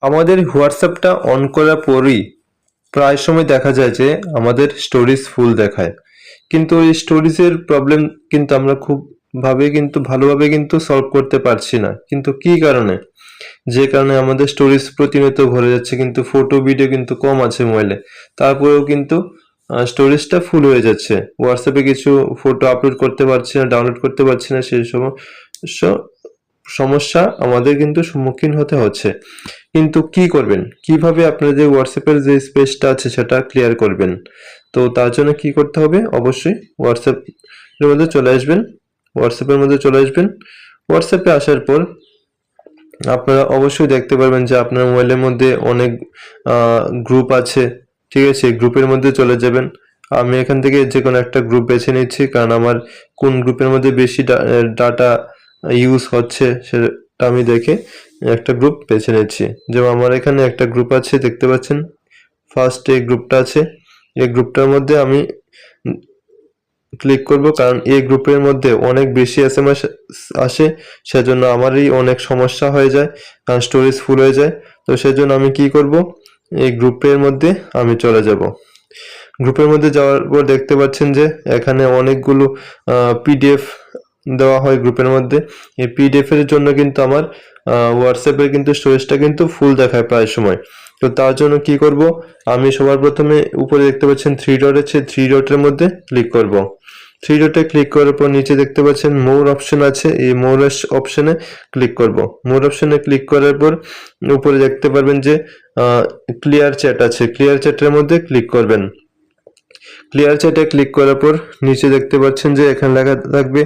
আমাদের হোয়াটসঅ্যাপটা অন করার পরই প্রায় সময় দেখা যায় যে আমাদের স্টোরেজ ফুল দেখায়, কিন্তু এই স্টোরেজের প্রবলেম কিন্তু আমরা খুব ভালোভাবে কিন্তু সলভ করতে পারছি না। কিন্তু কি কারণে? যে কারণে আমাদের স্টোরেজ প্রতিনিয়ত ভরে যাচ্ছে, কিন্তু ফটো ভিডিও কিন্তু কম আছে মোবাইলে, তারপরেও কিন্তু স্টোরেজটা ফুল হয়ে যাচ্ছে। হোয়াটসঅ্যাপে কিছু ফটো আপলোড করতে পারছি না, ডাউনলোড করতে পারছি না, সেই সমস্যা আমাদের কিন্তু সম্মুখীন হতে হচ্ছে। কিন্তু কি করবেন, কিভাবে আপনাদের হোয়াটসঅ্যাপের যে স্পেসটা আছে সেটা ক্লিয়ার করবেন? তো তার জন্য কি করতে হবে, অবশ্যই হোয়াটসঅ্যাপের মধ্যে চলে আসবেন। হোয়াটসঅ্যাপে আসার পর আপনারা অবশ্যই দেখতে পারবেন যে আপনার মোবাইলের মধ্যে অনেক গ্রুপ আছে। ঠিক আছে, গ্রুপের মধ্যে চলে যাবেন। আমি এখান থেকে যে কোনো একটা গ্রুপ বেছে নিচ্ছি, কারণ আমার কোন গ্রুপের মধ্যে বেশি ডাটা ইউজ হচ্ছে সেটা আমি দেখে একটা গ্রুপ বেছে নিচ্ছি। যেমন আমার এখানে একটা গ্রুপ আছে, দেখতে পাচ্ছেন ফার্স্ট এই গ্রুপটা আছে। এই গ্রুপটার মধ্যে আমি ক্লিক করব, কারণ এই গ্রুপের মধ্যে অনেক বেশি এসএমএস আসে, সেজন্য আমারই অনেক সমস্যা হয়ে যায়, কারণ স্টোরেজ ফুল হয়ে যায়। তো সেজন্য আমি কি করব, এই গ্রুপের মধ্যে আমি চলে যাব। গ্রুপের মধ্যে যাওয়ার পর দেখতে পাচ্ছেন যে এখানে অনেকগুলো পিডিএফ দেওয়া হয় গ্রুপের মধ্যে। এই পিডিএফ এর জন্য কিন্তু আমার হোয়াটসঅ্যাপের কিন্তু স্টোরেজটা কিন্তু ফুল দেখায় প্রায় সময়। তো তার জন্য কি করব, আমি সবার প্রথমে উপরে দেখতে পাচ্ছেন থ্রি ডট আছে, থ্রি ডটের মধ্যে ক্লিক করব। থ্রি ডটে ক্লিক করার পর নিচে দেখতে পাচ্ছেন মোর অপশন আছে, এই মোর অপশনে ক্লিক করব। মোর অপশনে ক্লিক করার পর উপরে দেখতে পারবেন যে ক্লিয়ার চ্যাট আছে, ক্লিয়ার চ্যাটের মধ্যে ক্লিক করবেন। ক্লিয়ার চ্যাটে ক্লিক করার পর নিচে দেখতে পাচ্ছেন যে এখানে লেখা থাকবে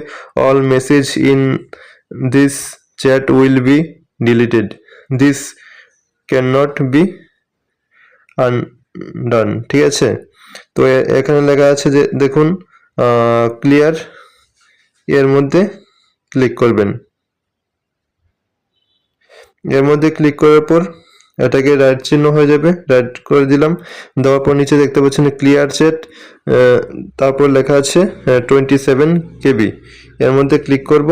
all message in this chat will be deleted, this can not be undone. ঠিক আছে, তো এখানে লেখা আছে যে দেখুন ক্লিয়ার, এর মধ্যে ক্লিক করবেন। এর মধ্যে ক্লিক করার পর এটাকে রাইট চিহ্ন হয়ে যাবে, রাইট করে দিলাম। দেওয়ার পর নিচে দেখতে পাচ্ছেন ক্লিয়ার চ্যাট, তারপর লেখা আছে 27 KB, এর মধ্যে ক্লিক করব।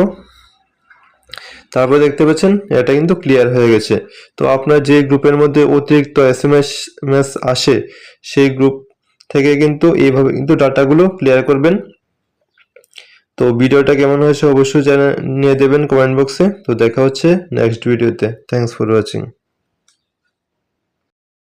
তারপর দেখতে পাচ্ছেন এটা কিন্তু ক্লিয়ার হয়ে গেছে। তো আপনার যে গ্রুপের মধ্যে অতিরিক্ত এসএমএস আসে সেই গ্রুপ থেকে কিন্তু এইভাবে কিন্তু ডাটাগুলো ক্লিয়ার করবেন। তো ভিডিওটা কেমন হয়েছে অবশ্যই জানিয়ে দেবেন কমেন্ট বক্সে। তো দেখা হচ্ছে নেক্সট ভিডিওতে। Thanks for watching.